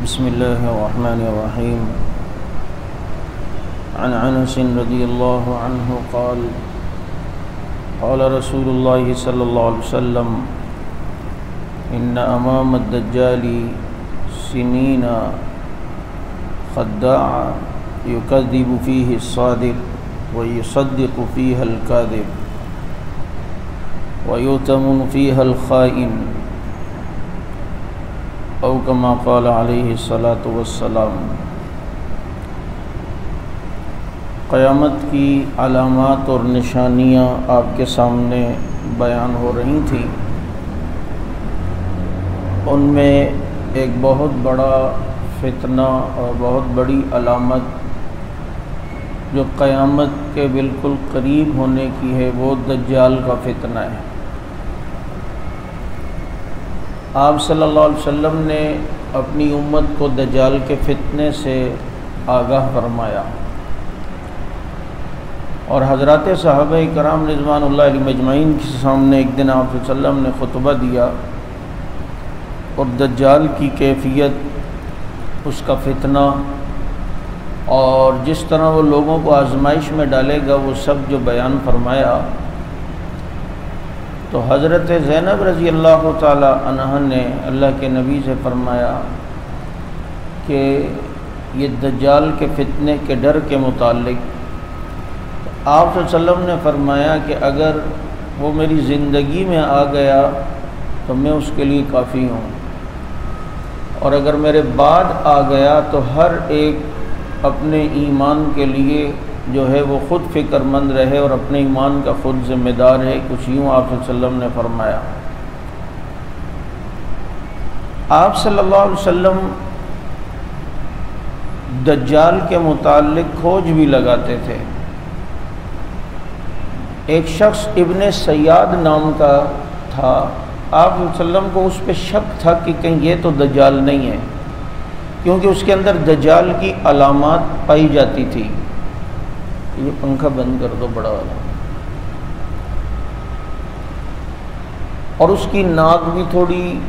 بسم الله الرحمن الرحيم. عن أنس رضي الله عنه قال قال رسول الله صلى الله عليه وسلم إن أمام الدجال سنين خداع يكذب فيه الصادق ويصدق فيها الكاذب ويؤتمن فيها الخائن او کما قال علیہ الصلاۃ والسلام. قیامت کی علامات اور نشانیاں آپ کے سامنے بیان ہو رہی تھیں. ان میں ایک بہت بڑا فتنہ اور بہت بڑی علامت جو قیامت کے بالکل قریب ہونے کی ہے وہ دجال کا فتنہ ہے. آپ صلی اللہ علیہ وسلم نے اپنی امت کو دجال کے فتنے سے آگاہ فرمایا اور حضرات صحابہ کرام رضوان اللہ علیہم اجمعین کے سامنے ایک دن آپ صلی اللہ علیہ وسلم نے خطبہ دیا اور دجال کی کیفیت، اس کا فتنہ اور جس طرح وہ لوگوں کو آزمائش میں ڈالے گا وہ سب جو بیان فرمایا. تو حضرت زینب رضی اللہ تعالی عنہ نے اللہ کے نبی سے فرمایا کہ یہ دجال کے فتنے کے ڈر کے متعلق آپ صلی اللہ علیہ وسلم نے فرمایا کہ اگر وہ میری زندگی میں آ گیا تو میں اس کے لیے کافی ہوں، اور اگر میرے بعد آ گیا تو ہر ایک اپنے ایمان کے لیے جو ہے وہ خود فکر مند رہے اور اپنے ایمان کا خود ذمہ دار ہے. کچھ یوں آپ صلی اللہ علیہ وسلم نے فرمایا. آپ صلی اللہ علیہ وسلم دجال کے متعلق کھوج بھی لگاتے تھے. ایک شخص ابن سیاد نام کا تھا. آپ صلی اللہ علیہ وسلم کو اس پہ شک تھا کہ کہیں یہ تو دجال نہیں ہے، کیونکہ اس کے اندر دجال کی علامات پائی جاتی تھی. یہ پنکھا بند کر دو بڑا والا. اور اس کی ناک بھی تھوڑی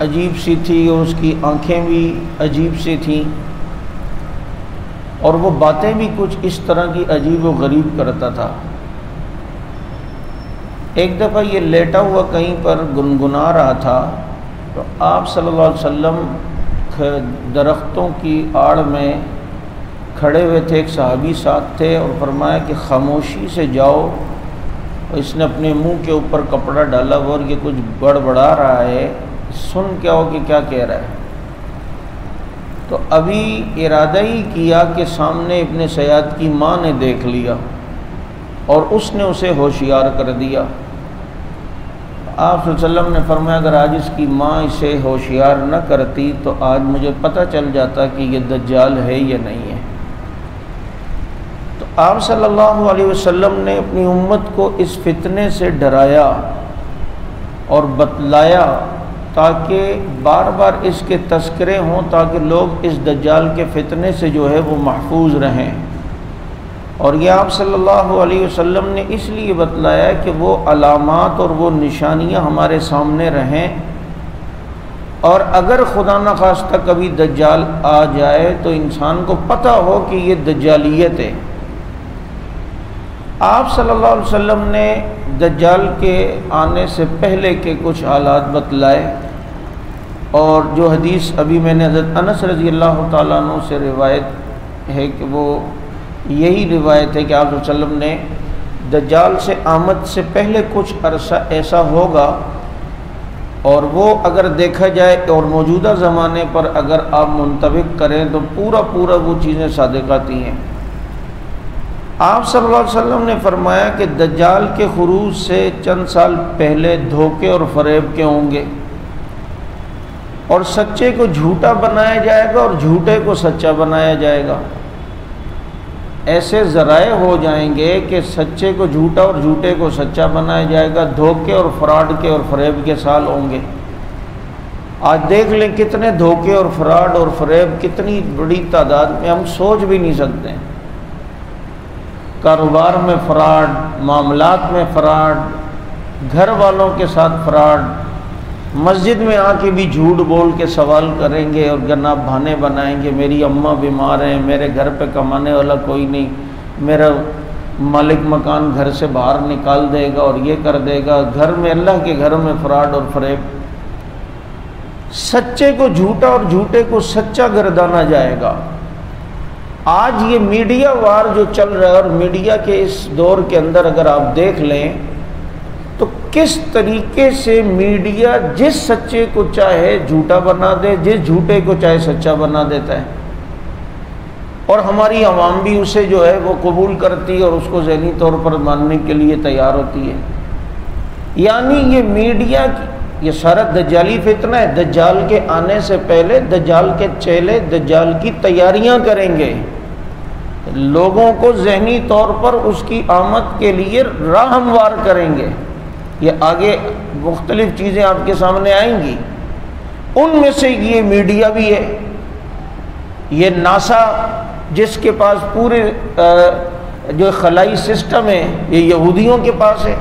عجیب سی تھی اور اس کی آنکھیں بھی عجیب سی تھیں اور وہ باتیں بھی کچھ اس طرح کی عجیب و غریب کرتا تھا. ایک دفعہ یہ لیٹا ہوا کہیں پر گنگنا رہا تھا تو آپ صلی اللہ علیہ وسلم درختوں کی آڑ میں کھڑے ہوئے تھے. ایک صحابی ساتھ تھے اور فرمایا کہ خاموشی سے جاؤ. اس نے اپنے منہ کے اوپر کپڑا ڈالا ہوا اور یہ کچھ بڑبڑا رہا ہے، سن کیا ہو کہ کیا کہہ رہا ہے. تو ابھی ارادہ ہی کیا کہ سامنے ابن سیاد کی ماں نے دیکھ لیا اور اس نے اسے ہوشیار کر دیا. آپ صلی اللہ علیہ وسلم نے فرمایا اگر آج اس کی ماں اسے ہوشیار نہ کرتی تو آج مجھے پتہ چل جاتا کہ یہ دجال ہے یا نہیں ہے. آپ صلی اللہ علیہ وسلم نے اپنی امت کو اس فتنے سے ڈرایا اور بتلایا تاکہ بار بار اس کے تذکرے ہوں، تاکہ لوگ اس دجال کے فتنے سے جو ہے وہ محفوظ رہیں. اور یہ آپ صلی اللہ علیہ وسلم نے اس لیے بتلایا کہ وہ علامات اور وہ نشانیاں ہمارے سامنے رہیں، اور اگر خدا نخواستہ کبھی دجال آ جائے تو انسان کو پتہ ہو کہ یہ دجالیت ہے. آپ صلی اللہ علیہ وسلم نے دجال کے آنے سے پہلے کے کچھ حالات بتلائے، اور جو حدیث ابھی میں نے حضرت انس رضی اللہ تعالیٰ عنہ سے روایت ہے کہ وہ یہی روایت ہے کہ آپ صلی اللہ علیہ وسلم نے دجال سے آمد سے پہلے کچھ عرصہ ایسا ہوگا، اور وہ اگر دیکھا جائے اور موجودہ زمانے پر اگر آپ منطبق کریں تو پورا وہ چیزیں صادق آتی ہیں. آپ صلی اللہ علیہ وسلم نے فرمایا کہ دجال کے خروج سے چند سال پہلے دھوکے اور فریب کے ہوں گے، اور سچے کو جھوٹا بنایا جائے گا اور جھوٹے کو سچا بنایا جائے گا. ایسے ذرائع ہو جائیں گے کہ سچے کو جھوٹا اور جھوٹے کو سچا بنایا جائے گا. دھوکے اور فراڈ کے اور فریب کے سال ہوں گے. آج دیکھ لیں کتنے دھوکے اور فراڈ اور فریب کتنی بڑی تعداد میں، ہم سوچ بھی نہیں سکتے. کاروبار میں فراڈ، معاملات میں فراڈ، گھر والوں کے ساتھ فراڈ، مسجد میں آ کے بھی جھوٹ بول کے سوال کریں گے اور جناب بہانے بنائیں گے، میری اماں بیمار ہیں، میرے گھر پہ کمانے والا کوئی نہیں، میرا مالک مکان گھر سے باہر نکال دے گا اور یہ کر دے گا، گھر میں اللہ کے گھر میں فراڈ اور فریب۔ سچے کو جھوٹا اور جھوٹے کو سچا گردانا جائے گا۔ آج یہ میڈیا وار جو چل رہا ہے، اور میڈیا کے اس دور کے اندر اگر آپ دیکھ لیں تو کس طریقے سے میڈیا جس سچے کو چاہے جھوٹا بنا دے، جس جھوٹے کو چاہے سچا بنا دیتا ہے، اور ہماری عوام بھی اسے جو ہے وہ قبول کرتی ہے اور اس کو ذہنی طور پر ماننے کے لیے تیار ہوتی ہے۔ یعنی یہ میڈیا یہ سارا دجالی فتنہ ہے۔ دجال کے آنے سے پہلے دجال کے چیلے دجال کی تیاریاں کریں گے، لوگوں کو ذہنی طور پر اس کی آمد کے لیے راہ ہموار کریں گے۔ یہ آگے مختلف چیزیں آپ کے سامنے آئیں گی، ان میں سے یہ میڈیا بھی ہے۔ یہ ناسا جس کے پاس پورے جو خلائی سسٹم ہے یہ یہودیوں کے پاس ہے،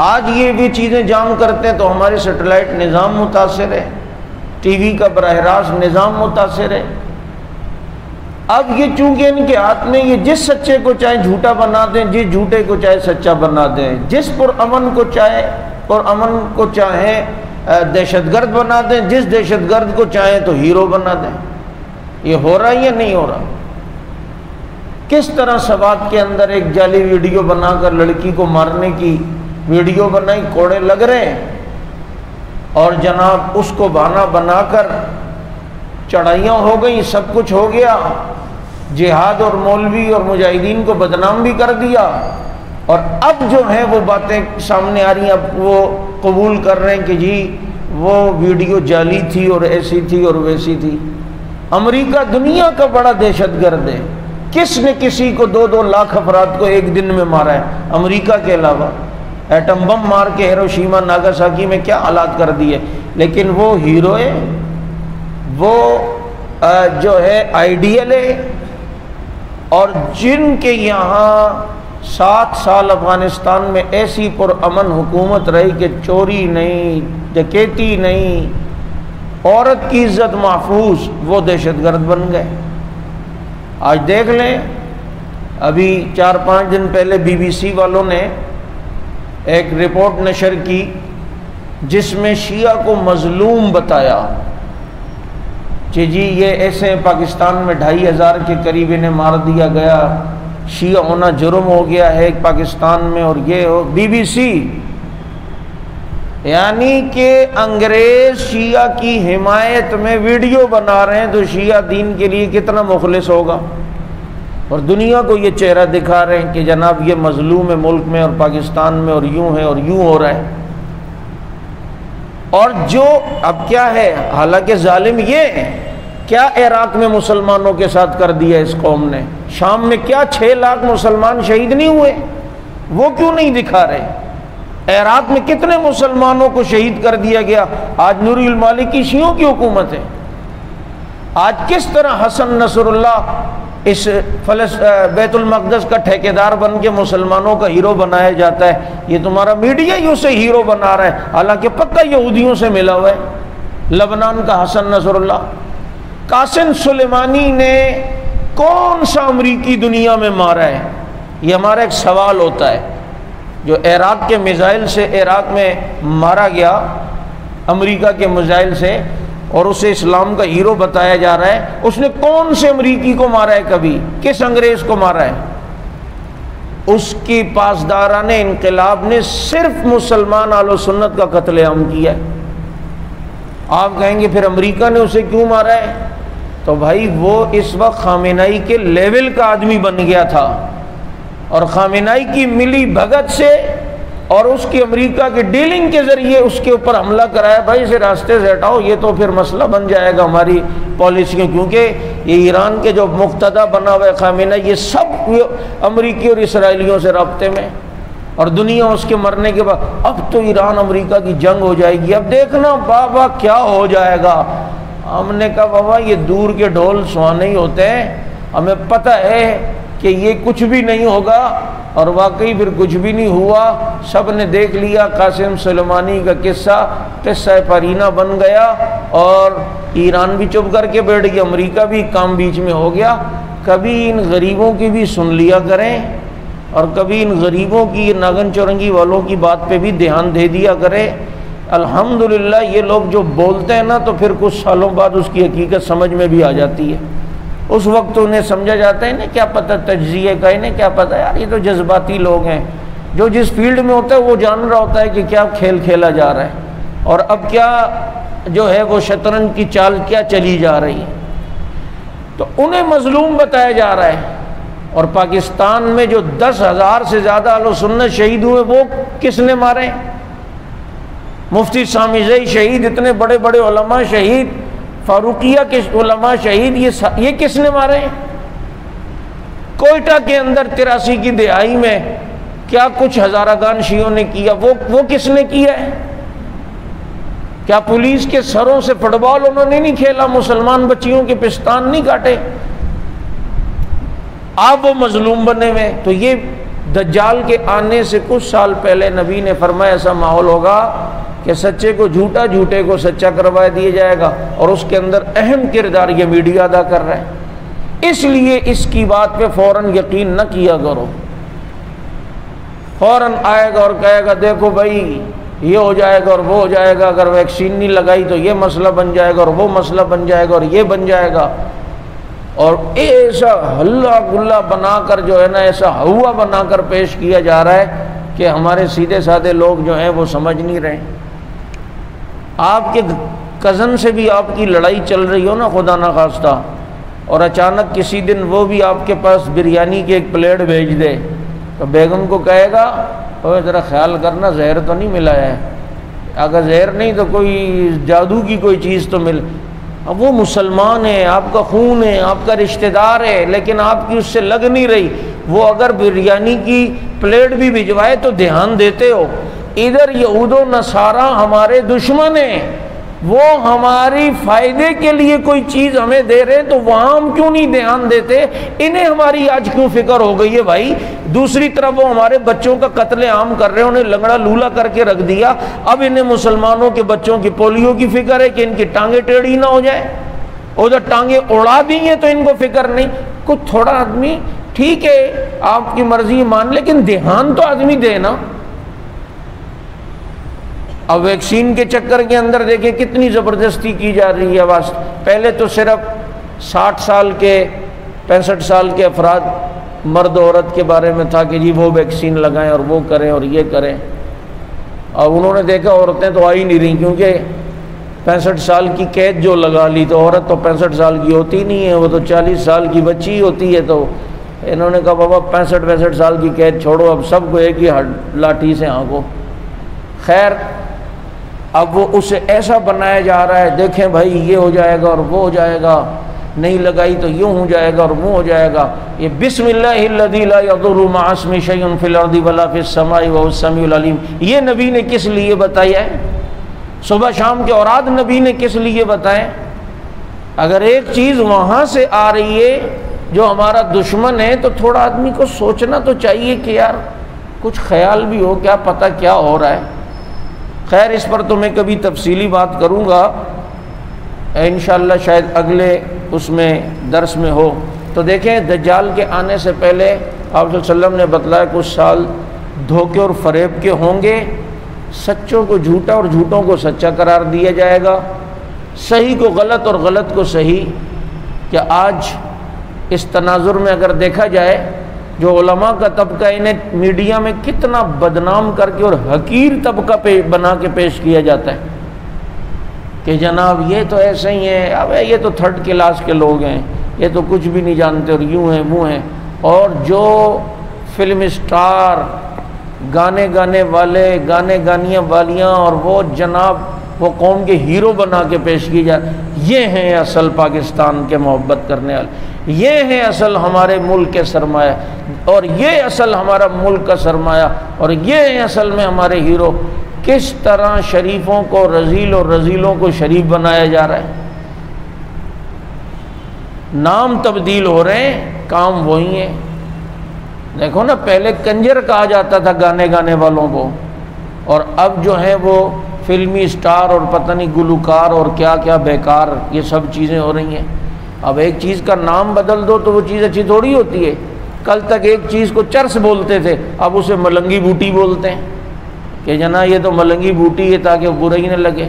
آج یہ بھی چیزیں جام کرتے ہیں تو ہمارے سیٹلائٹ نظام متاثر ہے، ٹی وی کا براہ راست نظام متاثر ہے۔ اب یہ چونکہ ان کے ہاتھ میں، یہ جس سچے کو چاہے جھوٹا بنا دیں، جس جھوٹے کو چاہے سچا بنا دیں، جس پرامن کو چاہے پرامن کو چاہے دہشت گرد بنا دیں، جس دہشت گرد کو چاہے تو ہیرو بنا دیں۔ یہ ہو رہا ہے یا نہیں ہو رہا؟ کس طرح سوات کے اندر ایک جعلی ویڈیو بنا کر لڑکی کو مارنے کی ویڈیو بنائی، کوڑے لگ رہے ہیں، اور جناب اس کو بہانہ بنا کر چڑھائیاں ہو گئیں، سب کچھ ہو گیا، جہاد اور مولوی اور مجاہدین کو بدنام بھی کر دیا، اور اب جو ہیں وہ باتیں سامنے آ رہی ہیں، اب وہ قبول کر رہے ہیں کہ جی وہ ویڈیو جعلی تھی اور ایسی تھی اور ویسی تھی۔ امریکہ دنیا کا بڑا دہشت گرد ہے، کس نے کسی کو 2-2 لاکھ افراد کو ایک دن میں مارا ہے امریکہ کے علاوہ؟ ایٹم بم مار کے ہیروشیما ناگاساکی میں کیا حالات کر دیے، لیکن وہ ہیرو ہے، وہ جو ہے آئیڈیل ہے۔ اور جن کے یہاں 7 سال افغانستان میں ایسی پرامن حکومت رہی کہ چوری نہیں، ڈکیتی نہیں، عورت کی عزت محفوظ، وہ دہشت گرد بن گئے۔ آج دیکھ لیں، ابھی 4-5 دن پہلے BBC والوں نے ایک رپورٹ نشر کی جس میں شیعہ کو مظلوم بتایا کہ جی یہ ایسے پاکستان میں 2500 کے قریب انہیں مار دیا گیا، شیعہ ہونا جرم ہو گیا ہے پاکستان میں، اور یہ ہو BBC، یعنی کہ انگریز شیعہ کی حمایت میں ویڈیو بنا رہے ہیں، تو شیعہ دین کے لیے کتنا مخلص ہوگا، اور دنیا کو یہ چہرہ دکھا رہے ہیں کہ جناب یہ مظلوم ہے ملک میں اور پاکستان میں، اور یوں ہے اور یوں ہو رہا ہے۔ اور جو اب کیا ہے، حالانکہ ظالم یہ ہے، کیا عراق میں مسلمانوں کے ساتھ کر دیا اس قوم نے؟ شام میں کیا 6 لاکھ مسلمان شہید نہیں ہوئے؟ وہ کیوں نہیں دکھا رہے؟ عراق میں کتنے مسلمانوں کو شہید کر دیا گیا؟ آج نوری المالکی شیعوں کی حکومت ہے۔ آج کس طرح حسن نصر اللہ اس بیت المقدس کا ٹھیکیدار بن کے مسلمانوں کا ہیرو بنایا جاتا ہے؟ یہ تمہارا میڈیا ہی اسے ہیرو بنا رہا ہے، حالانکہ پکا یہودیوں سے ملا ہوا ہے۔ لبنان کا حسن نصر اللہ، قاسم سلیمانی نے کون سا امریکی دنیا میں مارا ہے؟ یہ ہمارا ایک سوال ہوتا ہے۔ جو عراق کے میزائل سے عراق میں مارا گیا، امریکہ کے میزائل سے، اور اسے اسلام کا ہیرو بتایا جا رہا ہے، اس نے کون سے امریکی کو مارا ہے؟ کبھی کس انگریز کو مارا ہے؟ اس کی پاسداران انقلاب نے صرف مسلمان اہل سنت کا قتل عام کیا ہے۔ آپ کہیں گے پھر امریکہ نے اسے کیوں مارا ہے؟ تو بھائی وہ اس وقت خامنہئی کے لیول کا آدمی بن گیا تھا، اور خامنہئی کی ملی بھگت سے اور اس کی امریکہ کی ڈیلنگ کے ذریعے اس کے اوپر حملہ کرایا۔ بھائی اسے راستے سے ہٹاؤ، یہ تو پھر مسئلہ بن جائے گا ہماری پالیسیوں، کیونکہ یہ ایران کے جو مقتدی بنا ہوا ہے خامنہئی، یہ سب امریکی اور اسرائیلیوں سے رابطے میں، اور دنیا اس کے مرنے کے بعد اب تو ایران امریکہ کی جنگ ہو جائے گی، اب دیکھنا بابا کیا ہو جائے گا۔ ہم نے کہا بابا یہ دور کے ڈھول سہانے ہی ہوتے ہیں، ہمیں پتہ ہے کہ یہ کچھ بھی نہیں ہوگا، اور واقعی پھر کچھ بھی نہیں ہوا۔ سب نے دیکھ لیا، قاسم سلیمانی کا قصہ پرینہ بن گیا، اور ایران بھی چپ کر کے بیٹھ گیا، امریکہ بھی کام بیچ میں ہو گیا۔ کبھی ان غریبوں کی بھی سن لیا کریں، اور کبھی ان غریبوں کی، ناگن چورنگی والوں کی بات پہ بھی دھیان دے دیا کریں۔ الحمدللہ یہ لوگ جو بولتے ہیں نا، تو پھر کچھ سالوں بعد اس کی حقیقت سمجھ میں بھی آ جاتی ہے۔ اس وقت تو انہیں سمجھا جاتا ہے، انہیں کیا پتہ تجزیے کا، انہیں کیا پتہ یار، یہ تو جذباتی لوگ ہیں۔ جو جس فیلڈ میں ہوتا ہے وہ جان رہا ہوتا ہے کہ کیا کھیل کھیلا جا رہا ہے، اور اب کیا جو ہے وہ شطرنج کی چال کیا چلی جا رہی ہے۔ تو انہیں مظلوم بتایا جا رہا ہے۔ اور پاکستان میں جو 10,000 سے زیادہ اہل سنت شہید ہوئے، وہ کس نے مارے؟ مفتی سامزئی شہید، اتنے بڑے بڑے علماء شہید، فاروقیہ کے علماء شہید، یہ کس نے مارے؟ کوئٹہ کے اندر 83 کی دہائی میں کیا کچھ ہزارہ گان شیعوں نے کیا، وہ کس نے کیا ہے؟ کیا پولیس کے سروں سے فٹ بال انہوں نے نہیں کھیلا، مسلمان بچیوں کے پستان نہیں کاٹے؟ آپ وہ مظلوم بنے ہوئے۔ تو یہ دجال کے آنے سے کچھ سال پہلے نبی نے فرمایا ایسا ماحول ہوگا کہ سچے کو جھوٹا، جھوٹے کو سچا کروا دیا جائے گا، اور اس کے اندر اہم کردار یہ میڈیا ادا کر رہا ہے۔ اس لیے اس کی بات پہ فوراً یقین نہ کیا کرو۔ فوراً آئے گا اور کہے گا دیکھو بھائی یہ ہو جائے گا اور وہ ہو جائے گا، اگر ویکسین نہیں لگائی تو یہ مسئلہ بن جائے گا اور وہ مسئلہ بن جائے گا اور یہ بن جائے گا، اور ایسا ہلا گلا بنا کر جو ہے نا، ایسا ہوا بنا کر پیش کیا جا رہا ہے کہ ہمارے سیدھے سادے لوگ جو ہیں وہ سمجھ نہیں رہے۔ آپ کے کزن سے بھی آپ کی لڑائی چل رہی ہو نا خدا نخواستہ، اور اچانک کسی دن وہ بھی آپ کے پاس بریانی کی ایک پلیٹ بھیج دے، تو بیگم کو کہے گا اوے ذرا خیال کرنا زہر تو نہیں ملا ہے، اگر زہر نہیں تو کوئی جادو کی کوئی چیز تو مل۔ اب وہ مسلمان ہے، آپ کا خون ہے، آپ کا رشتہ دار ہے، لیکن آپ کی اس سے لگ نہیں رہی۔ وہ اگر بریانی کی پلیٹ بھی بھجوائے تو دھیان دیتے ہو۔ ادھر یہود و نصارہ ہمارے دشمن ہیں، وہ ہماری فائدے کے لیے کوئی چیز ہمیں دے رہے تو وہاں ہم کیوں نہیں دھیان دیتے؟ انہیں ہماری آج کیوں فکر ہو گئی ہے بھائی؟ دوسری طرف وہ ہمارے بچوں کا قتل عام کر رہے ہیں، انہیں لنگڑا لولا کر کے رکھ دیا، اب انہیں مسلمانوں کے بچوں کی پولیو کی فکر ہے کہ ان کی ٹانگیں ٹیڑھی نہ ہو جائے، ادھر ٹانگیں اڑا دی ہیں تو ان کو فکر نہیں۔ کچھ تھوڑا آدمی ٹھیک ہے آپ کی مرضی مان، لیکن دھیان تو آدمی دے نا۔ اب ویکسین کے چکر کے اندر دیکھیں کتنی زبردستی کی جا رہی ہے۔ پہلے تو صرف 60 سال کے 65 سال کے افراد مرد عورت کے بارے میں تھا کہ جی وہ ویکسین لگائیں اور وہ کریں اور یہ کریں، اور انہوں نے دیکھا عورتیں تو آ ہی نہیں رہیں، کیونکہ 65 سال کی قید جو لگا لی تو عورت تو 65 سال کی ہوتی نہیں ہے، وہ تو 40 سال کی بچی ہوتی ہے۔ تو انہوں نے کہا بابا 65 سال کی قید چھوڑو، اب سب کو ایک ہی لاٹھی سے آنکھو۔ خیر اب وہ اسے ایسا بنایا جا رہا ہے، دیکھیں بھائی یہ ہو جائے گا اور وہ ہو جائے گا، نہیں لگائی تو یوں ہو جائے گا اور وہ ہو جائے گا۔ یہ بسم اللہ الذی لا یضر مع اسمہ شیء فی الارض ولا فی السماء وهو السمیع العلیم، یہ نبی نے کس لیے بتایا ہے؟ صبح شام کے اوراد نبی نے کس لیے بتائے؟ اگر ایک چیز وہاں سے آ رہی ہے جو ہمارا دشمن ہے تو تھوڑا آدمی کو سوچنا تو چاہیے کہ یار کچھ خیال بھی ہو، کیا پتہ کیا ہو رہا ہے۔ خیر اس پر تو میں کبھی تفصیلی بات کروں گا انشاءاللہ، شاید اگلے اس میں درس میں ہو۔ تو دیکھیں دجال کے آنے سے پہلے آپ صلی اللہ علیہ وسلم نے بتلایا کچھ سال دھوکے اور فریب کے ہوں گے، سچوں کو جھوٹا اور جھوٹوں کو سچا قرار دیا جائے گا، صحیح کو غلط اور غلط کو صحیح۔ کہ آج اس تناظر میں اگر دیکھا جائے جو علماء کا طبقہ انہیں میڈیا میں کتنا بدنام کر کے اور حقیر طبقہ بنا کے پیش کیا جاتا ہے کہ جناب یہ تو ایسے ہی ہیں، اب یہ تو تھرڈ کلاس کے لوگ ہیں، یہ تو کچھ بھی نہیں جانتے اور یوں ہیں وہ ہیں۔ اور جو فلم اسٹار، گانے گانے والے، گانے گانیاں والیاں، اور وہ جناب وہ قوم کے ہیرو بنا کے پیش کی جائے، یہ ہیں اصل پاکستان کے محبت کرنے والے، یہ ہیں اصل ہمارے ملک کے سرمایہ، اور یہ اصل ہمارا ملک کا سرمایہ، اور یہ ہیں اصل میں ہمارے ہیرو۔ کس طرح شریفوں کو رذیل اور رذیلوں کو شریف بنایا جا رہا ہے، نام تبدیل ہو رہے ہیں، کام وہی ہیں۔ دیکھو نا، پہلے کنجر کہا جاتا تھا گانے والوں کو، اور اب جو ہے وہ فلمی اسٹار اور پتہ نہیں گلوکار اور کیا کیا بیکار یہ سب چیزیں ہو رہی ہیں۔ اب ایک چیز کا نام بدل دو تو وہ چیز اچھی تھوڑی ہوتی ہے۔ کل تک ایک چیز کو چرس بولتے تھے، اب اسے ملنگی بوٹی بولتے ہیں کہ جنا یہ تو ملنگی بوٹی ہے تاکہ برا ہی نہ لگے۔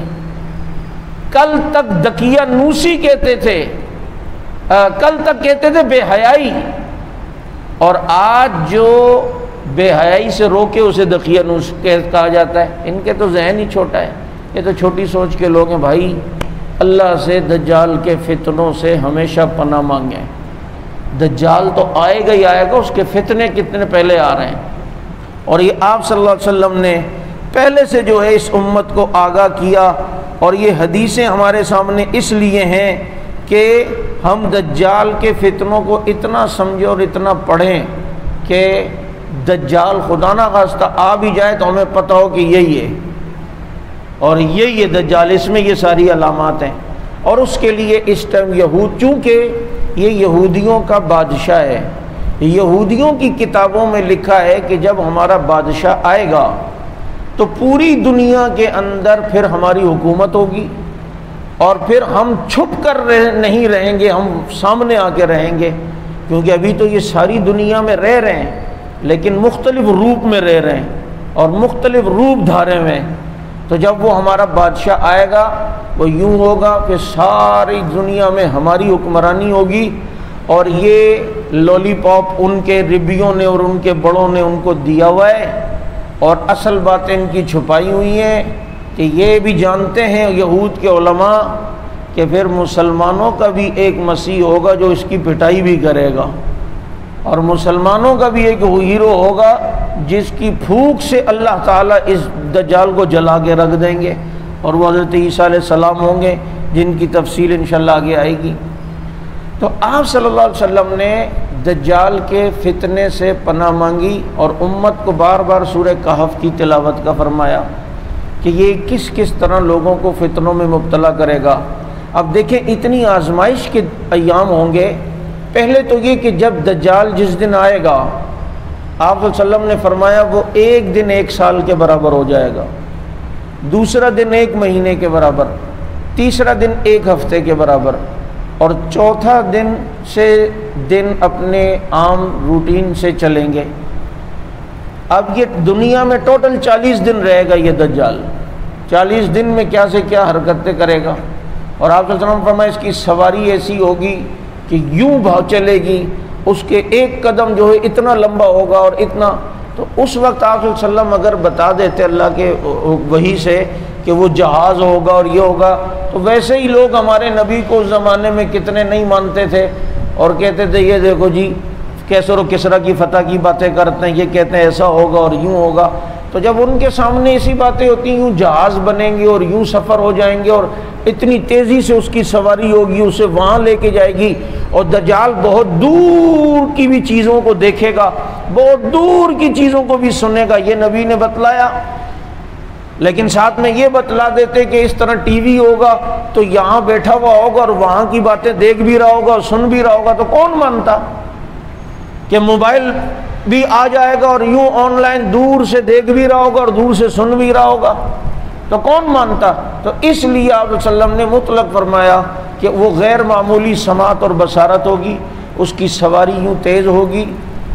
کل تک دکیا نوسی کہتے تھے، کل تک کہتے تھے بے حیائی، اور آج جو بے حیائی سے روکے اسے دکیا نوس کہا جاتا ہے۔ ان کے تو ذہن ہی چھوٹا ہے، یہ تو چھوٹی سوچ کے لوگ ہیں۔ بھائی اللہ سے دجال کے فتنوں سے ہمیشہ پناہ مانگیں۔ دجال تو آئے گا ہی آئے گا، اس کے فتنے کتنے پہلے آ رہے ہیں، اور یہ آپ صلی اللہ علیہ وسلم نے پہلے سے جو ہے اس امت کو آگاہ کیا، اور یہ حدیثیں ہمارے سامنے اس لیے ہیں کہ ہم دجال کے فتنوں کو اتنا سمجھیں اور اتنا پڑھیں کہ دجال خدا نہ خواستہ آ بھی جائے تو ہمیں پتہ ہو کہ یہی ہے، اور یہی ہے دجال، اس میں یہ ساری علامات ہیں۔ اور اس کے لیے اس ٹائم یہود، چونکہ یہ یہودیوں کا بادشاہ ہے، یہودیوں کی کتابوں میں لکھا ہے کہ جب ہمارا بادشاہ آئے گا تو پوری دنیا کے اندر پھر ہماری حکومت ہوگی، اور پھر ہم چھپ کر نہیں رہیں گے، ہم سامنے آ کے رہیں گے، کیونکہ ابھی تو یہ ساری دنیا میں رہ رہے ہیں لیکن مختلف روپ میں رہ رہے ہیں اور مختلف روپ دھارے میں۔ تو جب وہ ہمارا بادشاہ آئے گا وہ یوں ہوگا کہ ساری دنیا میں ہماری حکمرانی ہوگی، اور یہ لولی پاپ ان کے ربیوں نے اور ان کے بڑوں نے ان کو دیا ہوا ہے، اور اصل باتیں ان کی چھپائی ہوئی ہیں کہ یہ بھی جانتے ہیں یہود کے علماء کہ پھر مسلمانوں کا بھی ایک مسیح ہوگا جو اس کی پٹائی بھی کرے گا، اور مسلمانوں کا بھی ایک ہیرو ہوگا جس کی پھونک سے اللہ تعالیٰ اس دجال کو جلا کے رکھ دیں گے، اور وہ حضرت عیسیٰ علیہ السلام ہوں گے جن کی تفصیل انشاءاللہ آگے آئے گی۔ تو آپ صلی اللہ علیہ وسلم نے دجال کے فتنے سے پناہ مانگی، اور امت کو بار بار سورہ کہف کی تلاوت کا فرمایا کہ یہ کس کس طرح لوگوں کو فتنوں میں مبتلا کرے گا۔ اب دیکھیں اتنی آزمائش کے ایام ہوں گے۔ پہلے تو یہ کہ جب دجال جس دن آئے گا، آپ صلی اللہ علیہ وسلم نے فرمایا وہ ایک دن 1 سال کے برابر ہو جائے گا، دوسرا دن 1 مہینے کے برابر، تیسرا دن 1 ہفتے کے برابر، اور چوتھا دن اپنے عام روٹین سے چلیں گے۔ اب یہ دنیا میں ٹوٹل 40 دن رہے گا یہ دجال، 40 دن میں کیا سے کیا حرکتیں کرے گا، اور آپ صلی اللہ علیہ وسلم فرمایا اس کی سواری ایسی ہوگی کہ یوں بھاگ چلے گی، اس کے ایک قدم جو ہے اتنا لمبا ہوگا اور اتنا۔ تو اس وقت آپ صلی اللہ علیہ وسلم اگر بتا دیتے اللہ کے وحی سے کہ وہ جہاز ہوگا اور یہ ہوگا، تو ویسے ہی لوگ ہمارے نبی کو اس زمانے میں کتنے نہیں مانتے تھے اور کہتے تھے یہ دیکھو جی کیسر و کسرا کی فتح کی باتیں کرتے ہیں، یہ کہتے ہیں ایسا ہوگا اور یوں ہوگا۔ تو جب ان کے سامنے ایسی باتیں ہوتی ہیں، یوں جہاز بنیں گے اور یوں سفر ہو جائیں گے، اور اتنی تیزی سے اس کی سواری ہوگی، اسے وہاں لے کے جائے گی، اور دجال بہت دور کی بھی چیزوں کو دیکھے گا، بہت دور کی چیزوں کو بھی سنے گا۔ یہ نبی نے بتلایا، لیکن ساتھ میں یہ بتلا دیتے کہ اس طرح ٹی وی ہوگا تو یہاں بیٹھا ہوا ہوگا اور وہاں کی باتیں دیکھ بھی رہا ہوگا اور سن بھی رہا ہوگا، تو کون مانتا؟ کہ موبائل بھی آ جائے گا اور یوں آن لائن دور سے دیکھ بھی رہا ہوگا اور دور سے سن بھی رہا ہوگا، تو کون مانتا؟ تو اس لیے آپ صلی اللہ علیہ وسلم نے مطلق فرمایا کہ وہ غیر معمولی سماعت اور بصارت ہوگی، اس کی سواری یوں تیز ہوگی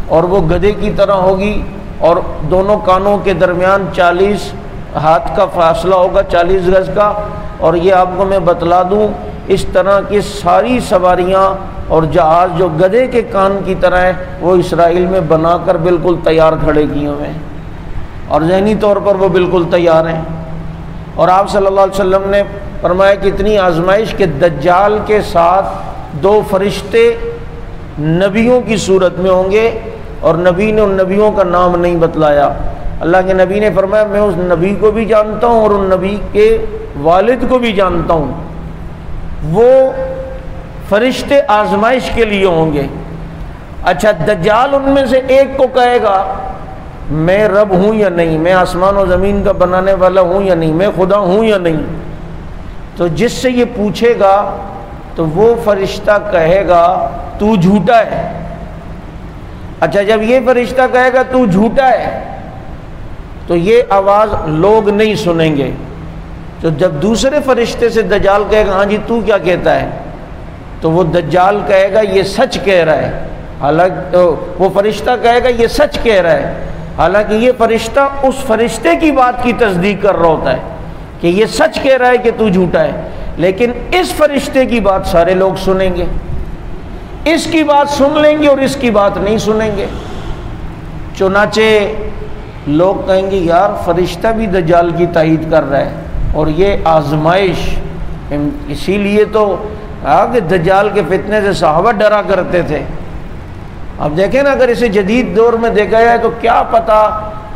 اور وہ گدھے کی طرح ہوگی، اور دونوں کانوں کے درمیان 40 ہاتھ کا فاصلہ ہوگا، 40 گز کا۔ اور یہ آپ کو میں بتلا دوں، اس طرح کی ساری سواریاں اور جہاز جو گدھے کے کان کی طرح ہیں وہ اسرائیل میں بنا کر بالکل تیار کھڑے کیے ہوئے ہیں، اور ذہنی طور پر وہ بالکل تیار ہیں۔ اور آپ صلی اللہ علیہ وسلم نے فرمایا کہ اتنی آزمائش کہ دجال کے ساتھ 2 فرشتے نبیوں کی صورت میں ہوں گے، اور نبی نے ان نبیوں کا نام نہیں بتلایا۔ اللہ کے نبی نے فرمایا میں اس نبی کو بھی جانتا ہوں اور ان نبی کے والد کو بھی جانتا ہوں، وہ فرشتے آزمائش کے لیے ہوں گے۔ اچھا دجال ان میں سے ایک کو کہے گا میں رب ہوں یا نہیں، میں آسمان و زمین کا بنانے والا ہوں یا نہیں، میں خدا ہوں یا نہیں، تو جس سے یہ پوچھے گا تو وہ فرشتہ کہے گا تو جھوٹا ہے۔ اچھا جب یہ فرشتہ کہے گا تو جھوٹا ہے تو یہ آواز لوگ نہیں سنیں گے. تو جب دوسرے فرشتے سے دجال کہے گا ہاں جی تو کیا کہتا ہے, تو وہ دجال کہے گا یہ سچ کہہ رہا ہے, حالانکہ وہ فرشتہ کہے گا یہ سچ کہہ رہا ہے, حالانکہ یہ فرشتہ اس فرشتے کی بات کی تصدیق کر رہا ہوتا ہے کہ یہ سچ کہہ رہا ہے کہ تو جھوٹا ہے, لیکن اس فرشتے کی بات سارے لوگ سنیں گے, اس کی بات سن لیں گے اور اس کی بات نہیں سنیں گے. چنانچہ لوگ کہیں گے یار فرشتہ بھی دجال کی تائید کر رہا ہے اور یہ آزمائش, اسی لیے تو کہ دجال کے فتنے سے صحابہ ڈرا کرتے تھے. اب دیکھیں نا اگر اسے جدید دور میں دیکھا جائے تو کیا پتہ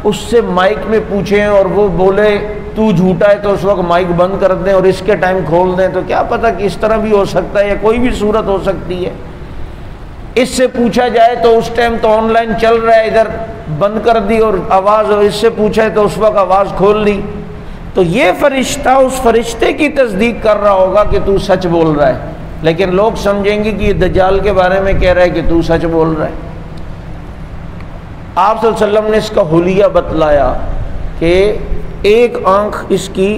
اس سے مائک میں پوچھیں اور وہ بولے تو جھوٹا ہے تو اس وقت مائک بند کر دیں اور اس کے ٹائم کھول دیں, تو کیا پتہ کہ اس طرح بھی ہو سکتا ہے یا کوئی بھی صورت ہو سکتی ہے. اس سے پوچھا جائے تو اس ٹائم تو آن لائن چل رہا ہے, ادھر بند کر دی اور آواز, اور اس سے پوچھا ہے تو اس وقت آواز کھول لی. تو یہ فرشتہ اس فرشتے کی تصدیق کر رہا ہوگا کہ تو سچ بول رہا ہے, لیکن لوگ سمجھیں گے کہ یہ دجال کے بارے میں کہہ رہا ہے کہ تو سچ بول رہا ہے. آپ صلی اللہ علیہ وسلم نے اس کا حلیہ بتلایا کہ ایک آنکھ اس کی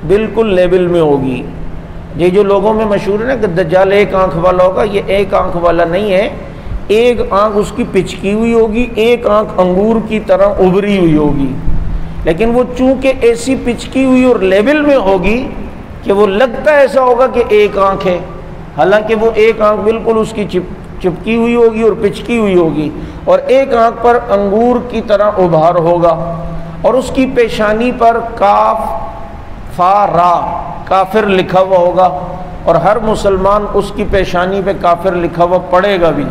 بالکل لیول میں ہوگی. یہ جو لوگوں میں مشہور ہے نا کہ دجال ایک آنکھ والا ہوگا, یہ ایک آنکھ والا نہیں ہے. ایک آنکھ اس کی پچکی ہوئی ہوگی, ایک آنکھ انگور کی طرح ابری ہوئی ہوگی, لیکن وہ چونکہ ایسی پچکی ہوئی اور لیول میں ہوگی کہ وہ لگتا ایسا ہوگا کہ ایک آنکھ ہے, حالانکہ وہ ایک آنکھ بالکل اس کی چپکی ہوئی ہوگی اور پچکی ہوئی ہوگی, اور ایک آنکھ پر انگور کی طرح ابھار ہوگا, اور اس کی پیشانی پر کاف فا را کافر لکھا ہوا ہوگا, اور ہر مسلمان اس کی پیشانی پہ کافر لکھا ہوا پڑھے گا بھی.